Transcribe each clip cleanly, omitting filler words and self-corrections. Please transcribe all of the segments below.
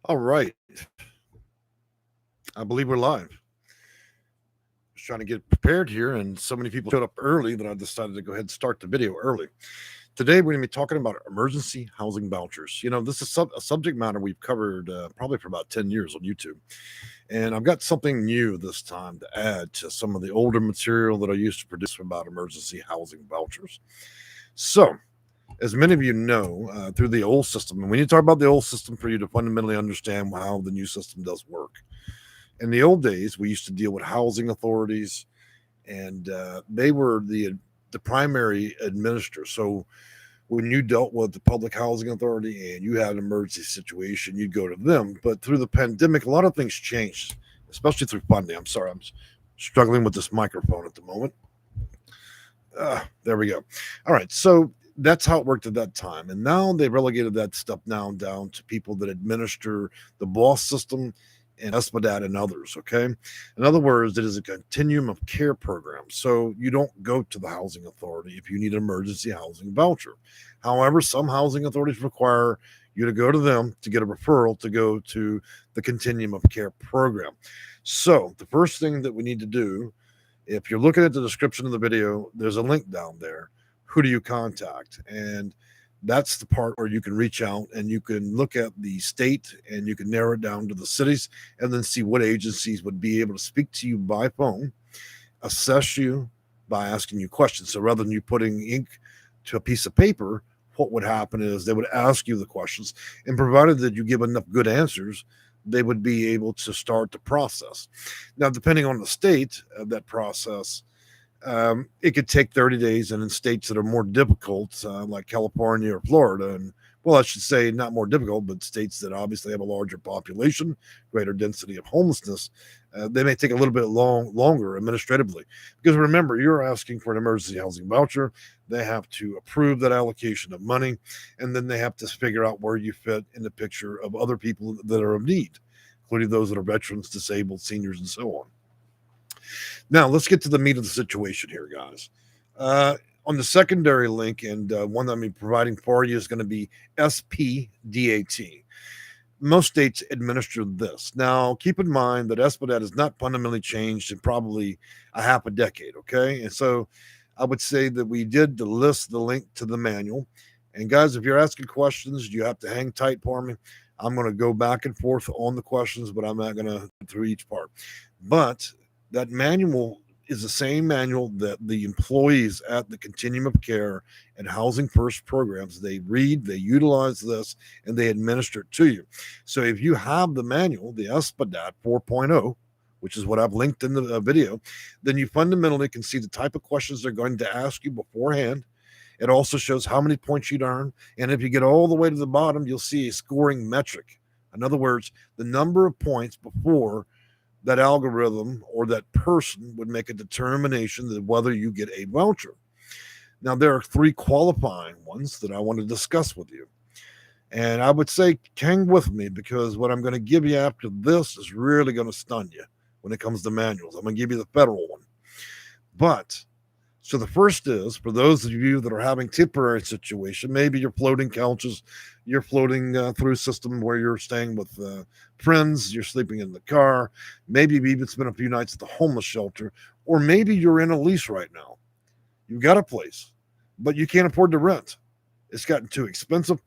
All right. I believe we're live. Just trying to get prepared here, and so many people showed up early that I decided to go ahead and start the video early. Today, we're going to be talking about emergency housing vouchers. This is a subject matter we've covered probably for about 10 years on YouTube. And I've got something new this time to add to some of the older material that I used to produce about emergency housing vouchers. So, as many of you know, through the old system, and we need to talk about the old system for you to fundamentally understand how the new system does work. In the old days, we used to deal with housing authorities, and they were the primary administrator. So when you dealt with the public housing authority and you had an emergency situation, you'd go to them. But through the pandemic, a lot of things changed, especially through funding. I'm sorry, I'm struggling with this microphone at the moment. There we go. All right, so that's how it worked at that time, and now they relegated that stuff now down to people that administer the boss system and SBDAT and others. Okay, in other words, it is a continuum of care program. So you don't go to the housing authority if you need an emergency housing voucher. However, some housing authorities require you to go to them to get a referral to go to the continuum of care program. So the first thing that we need to do, if you're looking at the description of the video, there's a link down there. Who do you contact? And that's the part where you can reach out and you can look at the state and you can narrow it down to the cities and then see what agencies would be able to speak to you by phone, assess you by asking you questions. So rather than you putting ink to a piece of paper, what would happen is they would ask you the questions, and provided that you give enough good answers, they would be able to start the process. Now, depending on the state of that process, it could take 30 days, and in states that are more difficult, like California or Florida, and well, I should say not more difficult, but states that obviously have a larger population, greater density of homelessness, they may take a little bit longer administratively. Because remember, you're asking for an emergency housing voucher. They have to approve that allocation of money, and then they have to figure out where you fit in the picture of other people that are of need, including those that are veterans, disabled, seniors, and so on. Now, let's get to the meat of the situation here, guys. On the secondary link, and one that I'm providing for you is going to be SPDAT. Most states administer this. Now, keep in mind that SPDAT has not fundamentally changed in probably a half a decade, okay? And so I would say that we did list the link to the manual. And guys, if you're asking questions, you have to hang tight for me. I'm going to go back and forth on the questions, but I'm not going to through each part. But that manual is the same manual that the employees at the Continuum of Care and Housing First programs, they read, they utilize this, and they administer it to you. So if you have the manual, the SPDAT 4.0, which is what I've linked in the video, then you fundamentally can see the type of questions they're going to ask you beforehand. It also shows how many points you'd earn. And if you get all the way to the bottom, you'll see a scoring metric. In other words, the number of points before that algorithm or that person would make a determination that whether you get a voucher. Now, there are three qualifying ones that I want to discuss with you. And I would say hang with me, because what I'm going to give you after this is really going to stun you when it comes to manuals. I'm going to give you the federal one. But so the first is for those of you that are having temporary situation, maybe you're floating couches, you're floating through a system where you're staying with friends, you're sleeping in the car, maybe you've even spent a few nights at the homeless shelter, or maybe you're in a lease right now. You've got a place, but you can't afford to rent. It's gotten too expensive.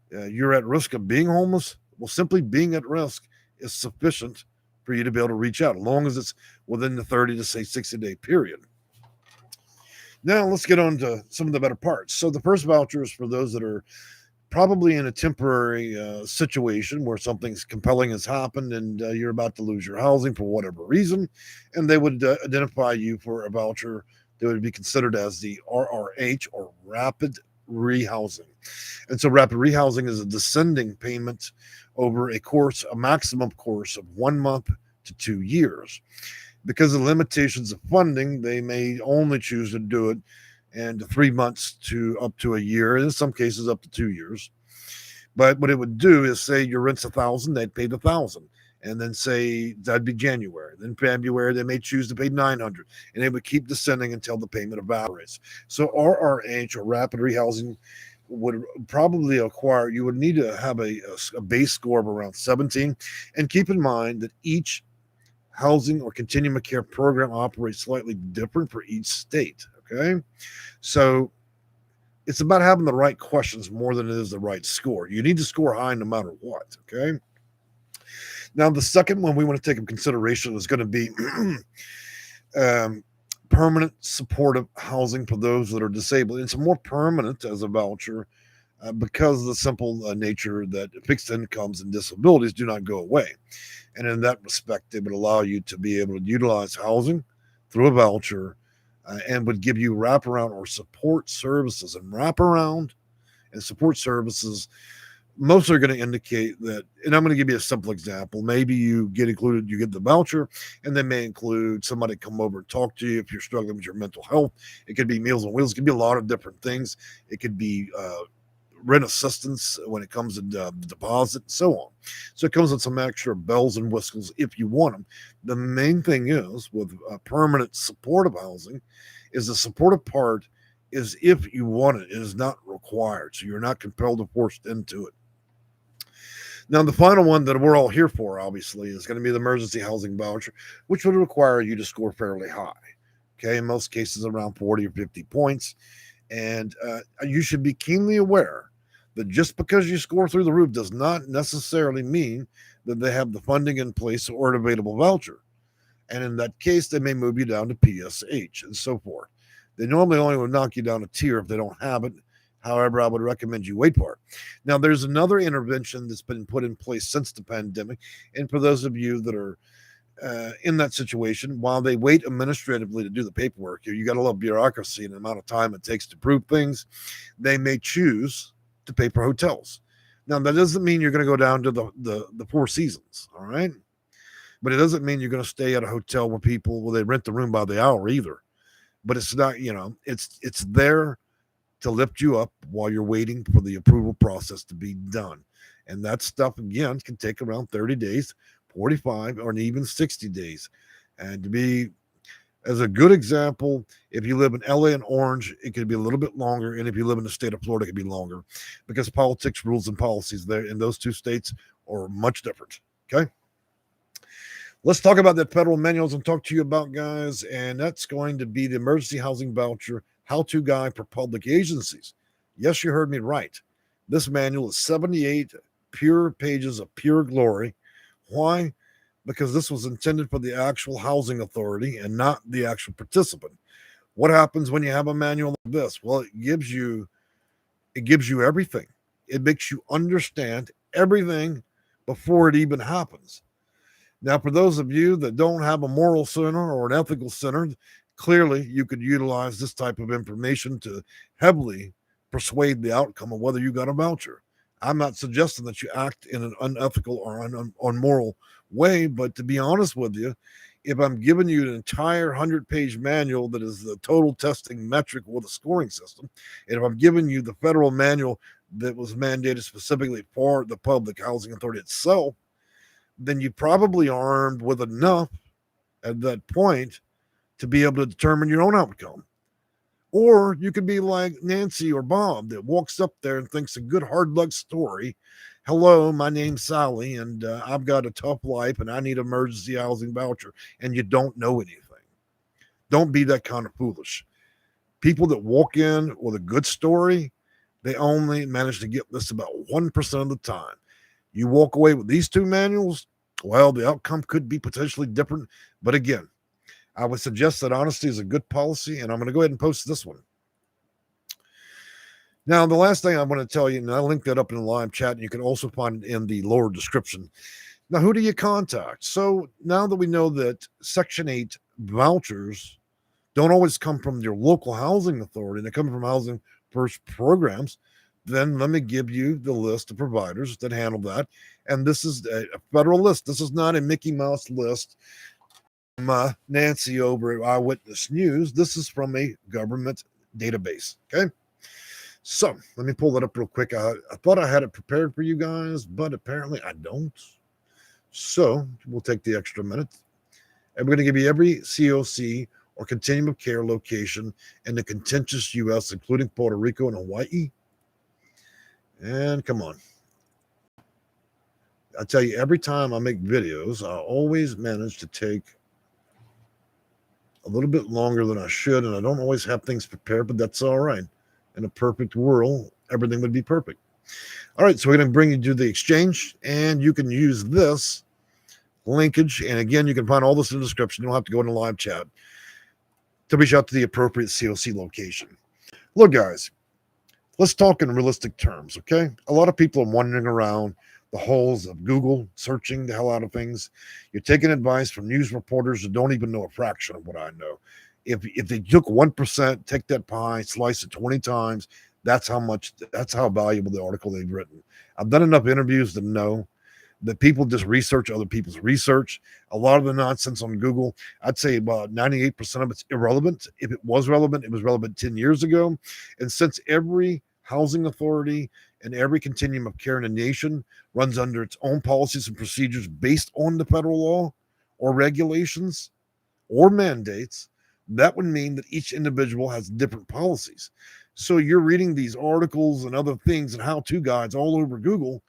You're at risk of being homeless. Well, simply being at risk is sufficient for you to be able to reach out, as long as it's within the 30 to say 60-day period. Now, let's get on to some of the better parts. So the first voucher is for those that are probably in a temporary situation where something compelling has happened and you're about to lose your housing for whatever reason, and they would identify you for a voucher that would be considered as the RRH, or rapid rehousing. And so rapid rehousing is a descending payment over a maximum course of 1 month to 2 years. Because of the limitations of funding, they may only choose to do it in 3 months to up to a year, and in some cases up to 2 years. But what it would do is, say your rent's $1,000, they'd pay the $1,000, and then say that'd be January. Then February they may choose to pay $900, and it would keep descending until the payment evaporates. So RRH, or rapid rehousing, would probably acquire, you would need to have a base score of around 17. And keep in mind that each housing or continuum of care program operates slightly different for each state. Okay. So it's about having the right questions more than it is the right score. You need to score high no matter what. Okay. Now, the second one we want to take into consideration is going to be permanent supportive housing for those that are disabled. It's more permanent as a voucher because of the simple nature that fixed incomes and disabilities do not go away. And in that respect, it would allow you to be able to utilize housing through a voucher and would give you wraparound or support services. And wraparound and support services, most are going to indicate that, and I'm going to give you a simple example. Maybe you get the voucher, and they may include somebody come over and talk to you if you're struggling with your mental health. It could be Meals on Wheels. It could be a lot of different things. It could be rent assistance when it comes to deposit and so on. So it comes with some extra bells and whistles if you want them. The main thing is with permanent supportive housing is the supportive part is if you want it. It is not required. So you're not compelled or forced into it. Now, the final one that we're all here for, obviously, is going to be the emergency housing voucher, which would require you to score fairly high. Okay, in most cases, around 40 or 50 points. And you should be keenly aware that just because you score through the roof does not necessarily mean that they have the funding in place or an available voucher. And in that case, they may move you down to PSH and so forth. They normally only would knock you down a tier if they don't have it. However, I would recommend you wait for it. Now, there's another intervention that's been put in place since the pandemic. And for those of you that are in that situation, while they wait administratively to do the paperwork, you got a little bureaucracy and the amount of time it takes to prove things, they may choose to pay for hotels. Now, that doesn't mean you're going to go down to the Four Seasons, all right? But it doesn't mean you're going to stay at a hotel where they rent the room by the hour either. But it's not, it's there to lift you up while you're waiting for the approval process to be done. And that stuff, again, can take around 30 days, 45, or even 60 days. And to be, as a good example, if you live in LA and Orange, it could be a little bit longer. And if you live in the state of Florida, it could be longer because politics, rules, and policies there in those two states are much different. Okay. Let's talk about that federal manuals and talk to you about, guys. And that's going to be the Emergency Housing Voucher How-To Guide for Public Agencies. Yes, you heard me right. This manual is 78 pure pages of pure glory. Why? Because this was intended for the actual housing authority and not the actual participant. What happens when you have a manual like this? Well, it gives you everything. It makes you understand everything before it even happens. Now, for those of you that don't have a moral center or an ethical center, clearly you could utilize this type of information to heavily persuade the outcome of whether you got a voucher. I'm not suggesting that you act in an unethical or unmoral way, but to be honest with you, if I'm giving you an entire 100-page manual that is the total testing metric with a scoring system, and if I'm giving you the federal manual that was mandated specifically for the public housing authority itself, then you probably are armed with enough at that point to be able to determine your own outcome. Or you could be like Nancy or Bob that walks up there and thinks a good hard luck story. Hello, my name's Sally, and I've got a tough life, and I need an emergency housing voucher, and you don't know anything. Don't be that kind of foolish. People that walk in with a good story, they only manage to get this about 1% of the time. You walk away with these two manuals, well, the outcome could be potentially different. But again, I would suggest that honesty is a good policy, and I'm going to go ahead and post this one. Now, the last thing I want to tell you, and I linked that up in the live chat, and you can also find it in the lower description. Now, who do you contact? So now that we know that Section 8 vouchers don't always come from your local housing authority, they come from Housing First programs, then let me give you the list of providers that handle that. And this is a federal list. This is not a Mickey Mouse list from Nancy over at Eyewitness News. This is from a government database. Okay. So let me pull that up real quick. I thought I had it prepared for you guys, but apparently I don't. So we'll take the extra minute. And we're going to give you every COC or continuum of care location in the contentious U.S., including Puerto Rico and Hawaii. And come on. I tell you, every time I make videos, I always manage to take a little bit longer than I should, and I don't always have things prepared, but that's all right. In a perfect world, everything would be perfect. All right, so we're going to bring you to the exchange, and you can use this linkage. And again, you can find all this in the description. You don't have to go in the live chat to reach out to the appropriate COC location. Look, guys, let's talk in realistic terms, okay? A lot of people are wandering around the halls of Google, searching the hell out of things. You're taking advice from news reporters that don't even know a fraction of what I know. If they took 1%, take that pie, slice it 20 times, that's how valuable the article they've written. I've done enough interviews to know that people just research other people's research. A lot of the nonsense on Google, I'd say about 98% of it's irrelevant. If it was relevant, it was relevant 10 years ago. And since every housing authority and every continuum of care in the nation runs under its own policies and procedures based on the federal law or regulations or mandates, that would mean that each individual has different policies. So you're reading these articles and other things and how-to guides all over Google.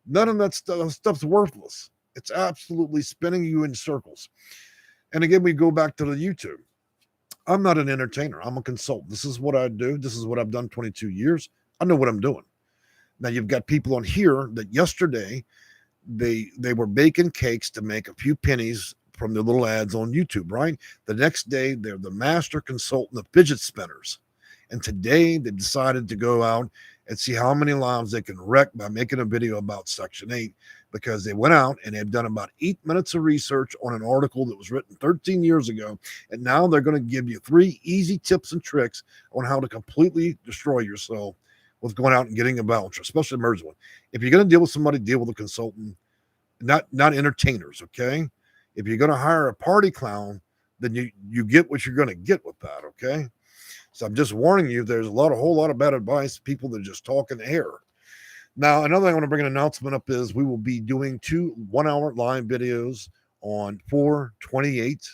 None of that stuff's worthless. It's absolutely spinning you in circles. And again, we go back to the YouTube. I'm not an entertainer. I'm a consultant. This is what I do. This is what I've done 22 years. I know what I'm doing. Now you've got people on here that yesterday they were baking cakes to make a few pennies from their little ads on YouTube, right? The next day they're the master consultant of fidget spinners. And today they decided to go out and see how many lives they can wreck by making a video about Section 8, because they went out and they've done about 8 minutes of research on an article that was written 13 years ago. And now they're going to give you 3 easy tips and tricks on how to completely destroy yourself with going out and getting a voucher, especially an emergency one. If you're going to deal with somebody, deal with a consultant, not entertainers, okay? If you're going to hire a party clown, then you get what you're going to get with that, okay? So I'm just warning you, there's a whole lot of bad advice, people that just talk in air. Now, another thing I want to bring an announcement up is we will be doing 2 1-hour live videos on 4/28,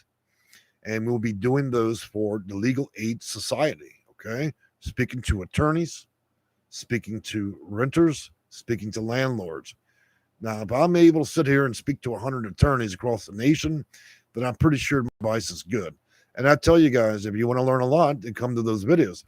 and we'll be doing those for the Legal Aid Society, okay? Speaking to attorneys, speaking to renters, speaking to landlords. Now, if I'm able to sit here and speak to 100 attorneys across the nation, then I'm pretty sure my advice is good. And I tell you guys, if you want to learn a lot, then come to those videos.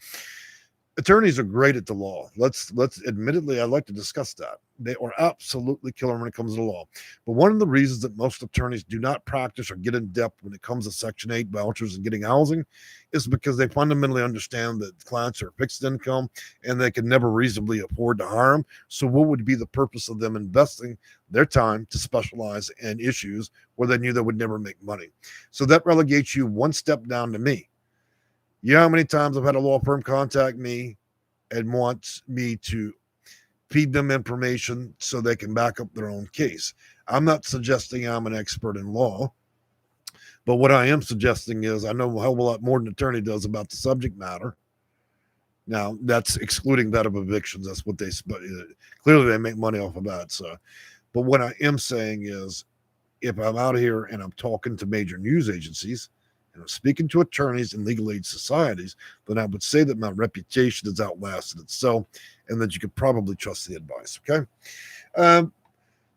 Attorneys are great at the law. Let's admittedly, I'd like to discuss that. They are absolutely killer when it comes to the law. But one of the reasons that most attorneys do not practice or get in depth when it comes to Section 8 vouchers and getting housing is because they fundamentally understand that clients are fixed income and they can never reasonably afford to hire them. So what would be the purpose of them investing their time to specialize in issues where they knew they would never make money? So that relegates you one step down to me. You know how many times I've had a law firm contact me and wants me to feed them information so they can back up their own case. I'm not suggesting I'm an expert in law, but what I am suggesting is I know a hell of a lot more than an attorney does about the subject matter. Now, that's excluding that of evictions. That's what clearly they make money off of that. So, but what I am saying is if I'm out here and I'm talking to major news agencies, and I'm speaking to attorneys and legal aid societies, then I would say that my reputation has outlasted itself and that you could probably trust the advice, okay?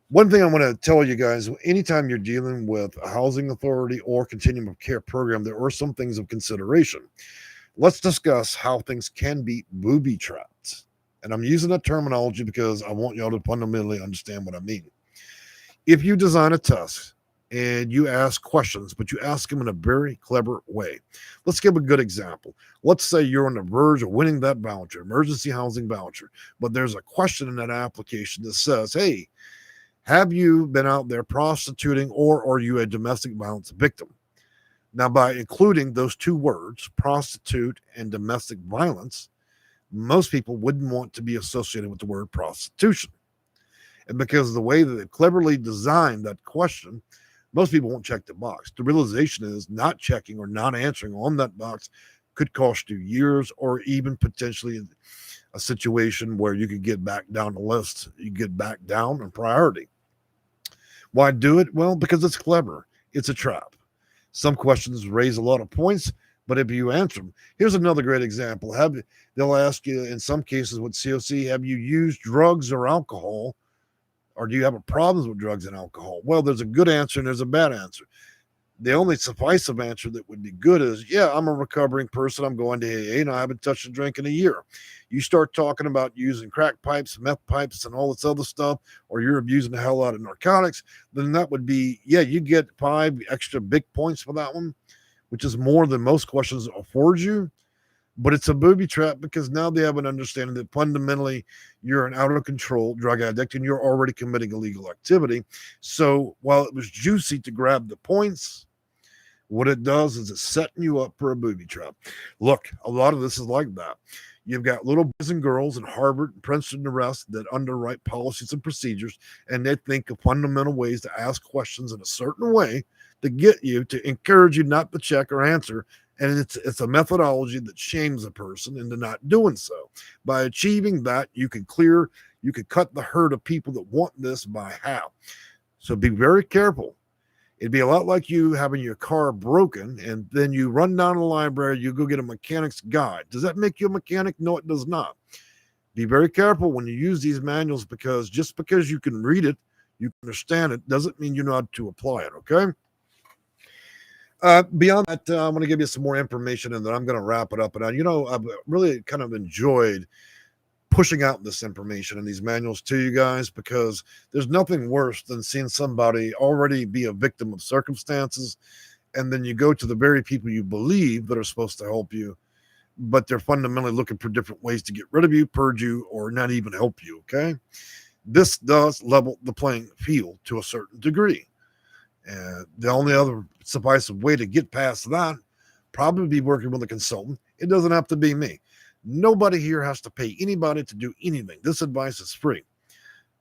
One thing I want to tell you guys, anytime you're dealing with a housing authority or continuum of care program, there are some things of consideration. Let's discuss how things can be booby trapped. And I'm using that terminology because I want y'all to fundamentally understand what I mean. If you design a test, and you ask questions, but you ask them in a very clever way. Let's give a good example. Let's say you're on the verge of winning that voucher, emergency housing voucher, but there's a question in that application that says, hey, have you been out there prostituting or are you a domestic violence victim? Now, by including those 2 words, prostitute and domestic violence, most people wouldn't want to be associated with the word prostitution. And because of the way that they've cleverly designed that question, most people won't check the box. The realization is not checking or not answering on that box could cost you years or even potentially a situation where you could get back down the list. You get back down in priority. Why do it? Well, because it's clever. It's a trap. Some questions raise a lot of points, But if you answer them, here's another great example. They'll ask you in some cases with COC, have you used drugs or alcohol, or do you have problems with drugs and alcohol? Well, there's a good answer and there's a bad answer. The only sufficient answer that would be good is, yeah, I'm a recovering person. I'm going to AA and I haven't touched a drink in a year. You start talking about using crack pipes, meth pipes, and all this other stuff, or you're abusing the hell out of narcotics, then that would be, yeah, you get 5 extra big points for that one, which is more than most questions afford you. But it's a booby trap because now they have an understanding that fundamentally you're an out of control drug addict and you're already committing illegal activity. So while it was juicy to grab the points, what it does is it's setting you up for a booby trap. Look, a lot of this is like that. You've got little boys and girls in Harvard and Princeton and the rest that underwrite policies and procedures, and they think of fundamental ways to ask questions in a certain way to get you to encourage you not to check or answer. And it's a methodology that shames a person into not doing so. By achieving that, you could cut the herd of people that want this by half. So be very careful. It'd be a lot like you having your car broken and then you run down to the library, you go get a mechanic's guide. Does that make you a mechanic? No, it does not. Be very careful when you use these manuals because just because you can read it, you can understand it, doesn't mean you know how to apply it, okay? Beyond that, I'm going to give you some more information and then I'm going to wrap it up. And, I've really kind of enjoyed pushing out this information and these manuals to you guys because there's nothing worse than seeing somebody already be a victim of circumstances and then you go to the very people you believe that are supposed to help you, but they're fundamentally looking for different ways to get rid of you, purge you, or not even help you, okay? This does level the playing field to a certain degree. And the only other sufficient way to get past that, probably be working with a consultant. It doesn't have to be me. Nobody here has to pay anybody to do anything. This advice is free.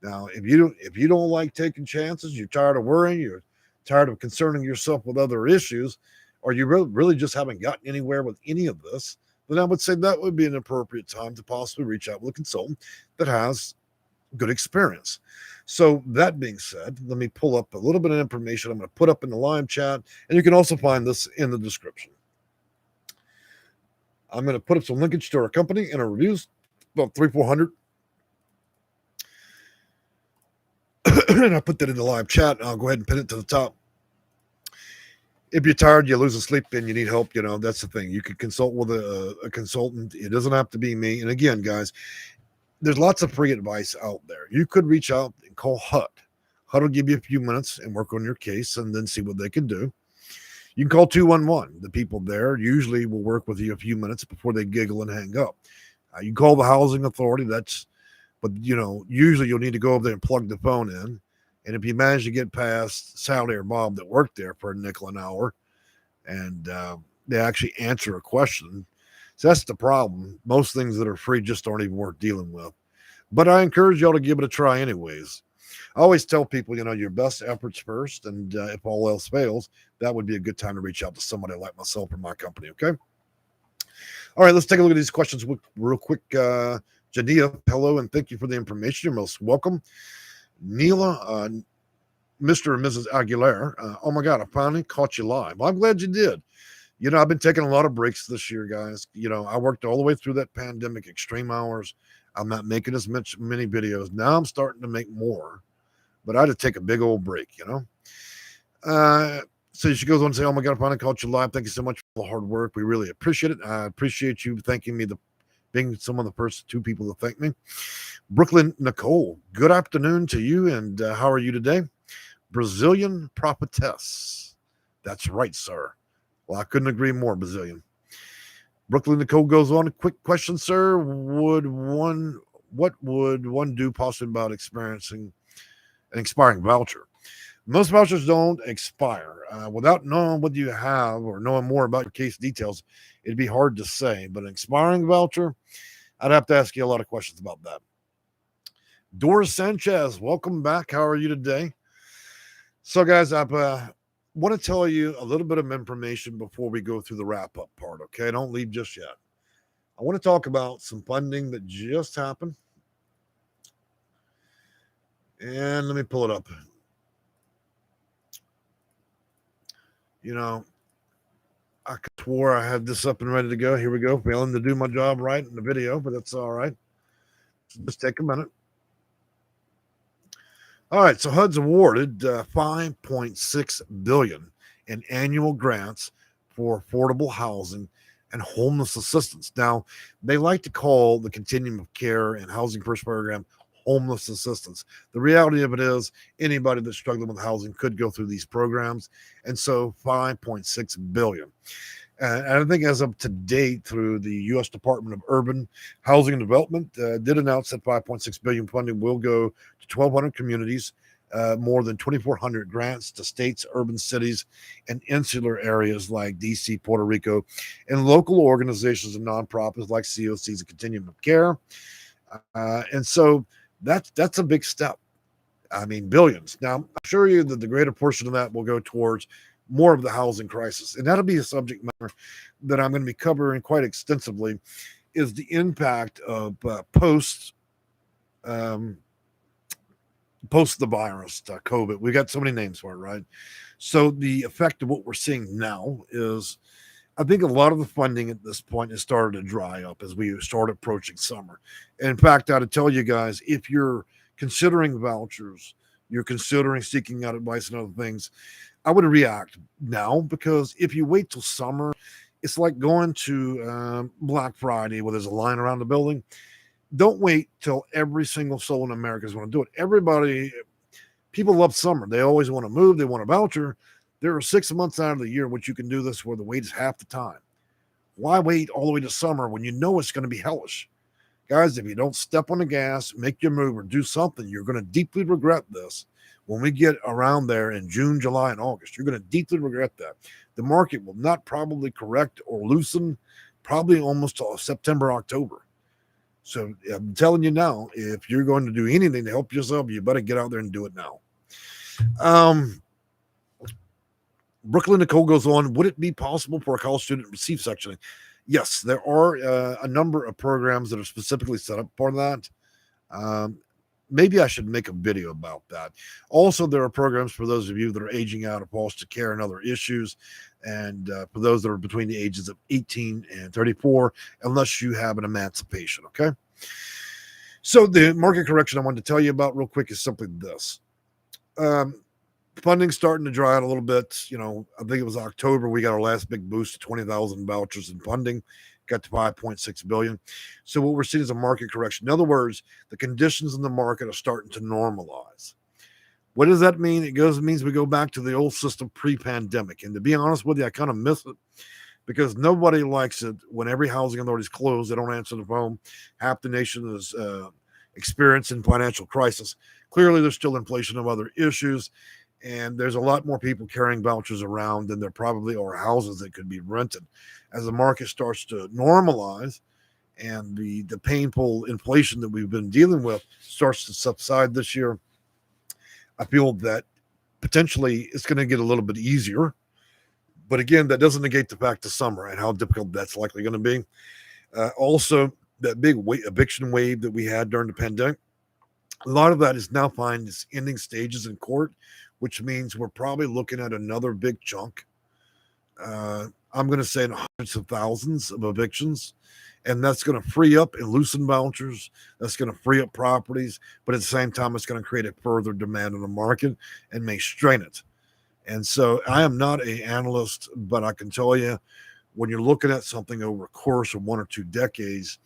Now, if you don't like taking chances, you're tired of worrying, you're tired of concerning yourself with other issues, or you really just haven't gotten anywhere with any of this, then I would say that would be an appropriate time to possibly reach out with a consultant that has good experience. So that being said, let me pull up a little bit of information I'm going to put up in the live chat, and you can also find this in the description. I'm going to put up some linkage to our company and our reviews, about 300-400. And I put that in the live chat, and I'll go ahead and pin it to the top. If you're tired, you lose sleep, and you need help, that's the thing. You could consult with a consultant. It doesn't have to be me. And again, guys, there's lots of free advice out there. You could reach out and call HUD. HUD will give you a few minutes and work on your case and then see what they can do. You can call 211. The people there usually will work with you a few minutes before they giggle and hang up. You can call the housing authority. But usually you'll need to go over there and plug the phone in. And if you manage to get past Sally or Bob that worked there for a nickel an hour and they actually answer a question, so that's the problem. Most things that are free just aren't even worth dealing with. But I encourage y'all to give it a try anyways. I always tell people, your best efforts first. And if all else fails, that would be a good time to reach out to somebody like myself or my company, okay? All right, let's take a look at these questions real quick. Jania, hello, and thank you for the information. You're most welcome. Neela, Mr. and Mrs. Aguilera, oh my God, I finally caught you live. Well, I'm glad you did. I've been taking a lot of breaks this year, guys. I worked all the way through that pandemic, extreme hours. I'm not making as many videos. Now I'm starting to make more, but I had to take a big old break, So she goes on to say, oh my God, I finally caught you live. Thank you so much for the hard work. We really appreciate it. I appreciate you thanking me, being some of the first 2 people to thank me. Brooklyn Nicole, good afternoon to you. And how are you today? Brazilian prophetess. That's right, sir. Well, I couldn't agree more, Brazilian. Brooklyn Nicole goes on. A quick question, sir. What would one do possibly about experiencing an expiring voucher? Most vouchers don't expire. Without knowing what you have or knowing more about your case details, it'd be hard to say. But an expiring voucher, I'd have to ask you a lot of questions about that. Doris Sanchez, welcome back. How are you today? So, guys, I want to tell you a little bit of information before we go through the wrap-up part, okay? Don't leave just yet. I want to talk about some funding that just happened. And let me pull it up. I swore I had this up and ready to go. Here we go. Failing to do my job right in the video, but that's all right. Just take a minute. All right, so HUD's awarded $5.6 billion in annual grants for affordable housing and homeless assistance. Now, they like to call the Continuum of Care and Housing First program homeless assistance. The reality of it is anybody that's struggling with housing could go through these programs, and so $5.6 billion. And I think as of to date, through the U.S. Department of Urban Housing and Development, did announce that $5.6 billion funding will go to 1,200 communities, more than 2,400 grants to states, urban cities, and insular areas like D.C., Puerto Rico, and local organizations and nonprofits like COC's and Continuum of Care. And so that's a big step. I mean, billions. Now, I'm sure you that the greater portion of that will go towards more of the housing crisis. And that'll be a subject matter that I'm going to be covering quite extensively, is the impact of post the virus, COVID. We got so many names for it, right? So the effect of what we're seeing now is, I think a lot of the funding at this point has started to dry up as we start approaching summer. And in fact, I'd tell you guys, if you're considering vouchers, you're considering seeking out advice and other things, I would react now, because if you wait till summer, it's like going to Black Friday where there's a line around the building. Don't wait till every single soul in America is going to do it. People love summer. They always want to move. They want a voucher. There are 6 months out of the year in which you can do this where the wait is half the time. Why wait all the way to summer when you know it's going to be hellish? Guys, if you don't step on the gas, make your move, or do something, you're going to deeply regret this. When we get around there in June, July, and August, you're going to deeply regret that. The market will not probably correct or loosen probably almost till September, October. So I'm telling you now, if you're going to do anything to help yourself, you better get out there and do it now. Brooklyn Nicole goes on, would it be possible for a college student to receive sectioning? Yes, there are a number of programs that are specifically set up for that. Maybe I should make a video about that. Also, there are programs for those of you that are aging out of foster care and other issues, and for those that are between the ages of 18 and 34, unless you have an emancipation, okay? So the market correction I wanted to tell you about real quick is simply this. Funding's starting to dry out a little bit. You know, I think it was October, we got our last big boost to 20,000 vouchers in funding. Got to 5.6 billion. So what we're seeing is a market correction. In other words, the conditions in the market are starting to normalize. What does that mean? It means we go back to the old system pre-pandemic. And to be honest with you, I kind of miss it, because nobody likes it when every housing authority is closed. They don't answer the phone. Half the nation is experiencing financial crisis. Clearly, there's still inflation of other issues, and there's a lot more people carrying vouchers around than there probably are houses that could be rented. As the market starts to normalize and the painful inflation that we've been dealing with starts to subside this year, I feel that potentially it's going to get a little bit easier. But again, that doesn't negate the fact of summer and how difficult that's likely going to be. Also, that big eviction wave that we had during the pandemic, a lot of that is now finding its ending stages in court, which means we're probably looking at another big chunk. I'm going to say in hundreds of thousands of evictions, and that's going to free up and loosen vouchers. That's going to free up properties, but at the same time, it's going to create a further demand on the market and may strain it. And so I am not an analyst, but I can tell you, when you're looking at something over a course of 1 or 2 decades,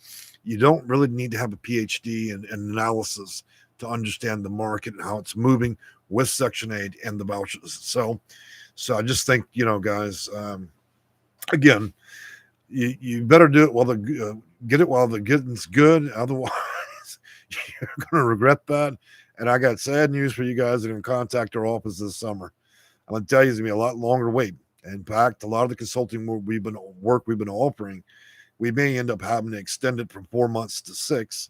you don't really need to have a PhD in analysis to understand the market and how it's moving with Section 8 and the vouchers. So I just think, guys, again, you better do it while get it while the getting's good. Otherwise, you're going to regret that. And I got sad news for you guys that can contact our office this summer. I'm going to tell you, it's going to be a lot longer wait. In fact, a lot of the consulting work we've been offering, we may end up having to extend it from 4 months to 6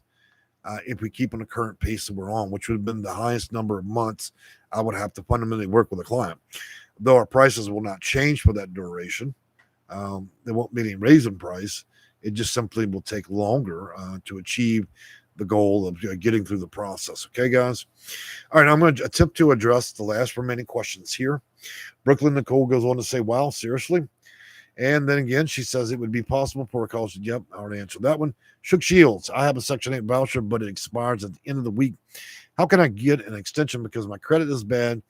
if we keep on the current pace that we're on, which would have been the highest number of months I would have to fundamentally work with a client. Though our prices will not change for that duration, there won't be any raise in price. It just simply will take longer to achieve the goal of getting through the process. Okay, guys? All right, I'm going to attempt to address the last remaining questions here. Brooklyn Nicole goes on to say, wow, seriously? And then again, she says it would be possible for a college. Yep, I already answered that one. Shook Shields. I have a Section 8 voucher, but it expires at the end of the week. How can I get an extension because my credit is bad?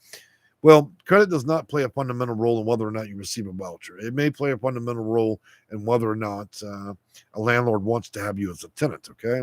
Well, credit does not play a fundamental role in whether or not you receive a voucher. It may play a fundamental role in whether or not a landlord wants to have you as a tenant, okay?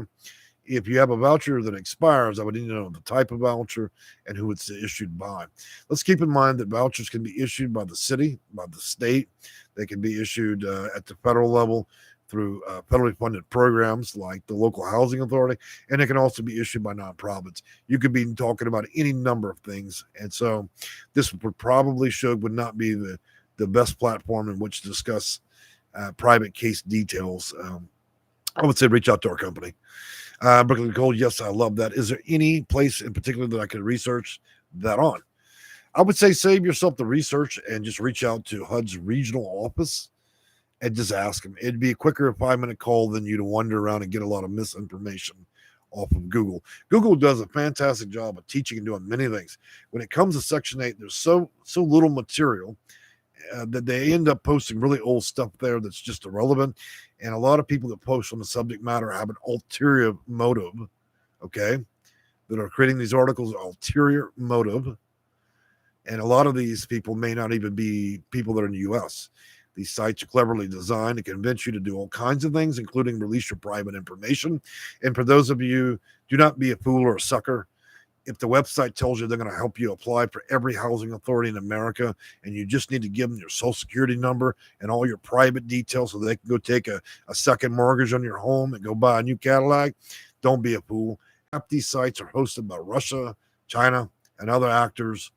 If you have a voucher that expires, I would need to know the type of voucher and who it's issued by. Let's keep in mind that vouchers can be issued by the city, by the state. They can be issued at the federal level through federally funded programs like the local housing authority, and it can also be issued by nonprofits. You could be talking about any number of things, and so this would not be the best platform in which to discuss private case details. I would say reach out to our company. Brooklyn Gold, yes, I love that. Is there any place in particular that I could research that on? I would say save yourself the research and just reach out to HUD's regional office and just ask them. It'd be a quicker 5-minute call than you to wander around and get a lot of misinformation off of Google. Google does a fantastic job of teaching and doing many things. When it comes to Section 8, there's so little material that they end up posting really old stuff there that's just irrelevant. And a lot of people that post on the subject matter have an ulterior motive, okay, that are creating these articles, ulterior motive. And a lot of these people may not even be people that are in the U.S. These sites are cleverly designed to convince you to do all kinds of things, including release your private information. And for those of you, do not be a fool or a sucker. If the website tells you they're going to help you apply for every housing authority in America, and you just need to give them your social security number and all your private details so they can go take a second mortgage on your home and go buy a new Cadillac, don't be a fool. Half these sites are hosted by Russia, China, and other actors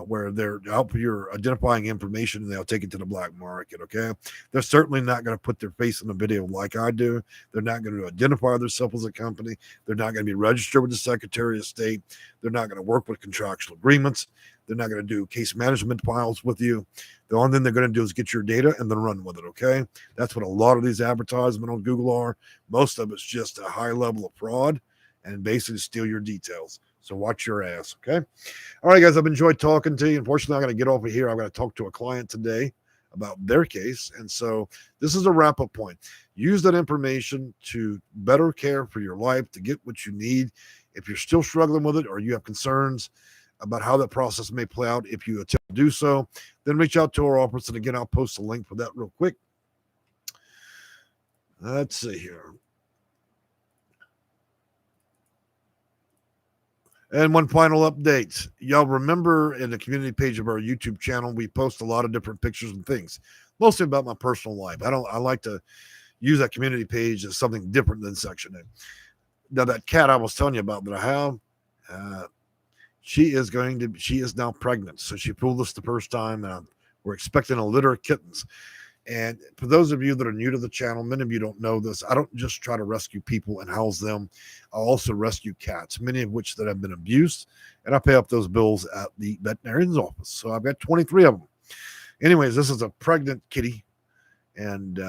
where they're helping your identifying information and they'll take it to the black market, okay? They're certainly not going to put their face in the video like I do. They're not going to identify themselves as a company. They're not going to be registered with the Secretary of State. They're not going to work with contractual agreements. They're not going to do case management files with you. The only thing they're going to do is get your data and then run with it, okay? That's what a lot of these advertisements on Google are. Most of it's just a high level of fraud and basically steal your details. So watch your ass, okay? All right, guys, I've enjoyed talking to you. Unfortunately, I'm going to get over here. I'm going to talk to a client today about their case. And so this is a wrap-up point. Use that information to better care for your life, to get what you need. If you're still struggling with it or you have concerns about how that process may play out if you attempt to do so, then reach out to our office. And again, I'll post a link for that real quick. Let's see here. And one final update. Y'all remember in the community page of our YouTube channel, we post a lot of different pictures and things, mostly about my personal life. I like to use that community page as something different than Section 8. Now, that cat I was telling you about that I have, she is now pregnant. So she pulled this the first time, and we're expecting a litter of kittens. And for those of you that are new to the channel, many of you don't know this. I don't just try to rescue people and house them. I also rescue cats, many of which that have been abused, and I pay up those bills at the veterinarian's office. So I've got 23 of them. Anyways, this is a pregnant kitty, and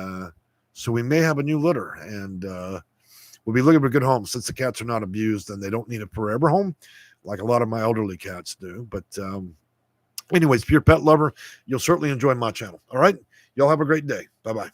so we may have a new litter, and we'll be looking for a good home since the cats are not abused and they don't need a forever home like a lot of my elderly cats do. But anyways, if you're a pet lover, you'll certainly enjoy my channel. All right? Y'all have a great day. Bye-bye.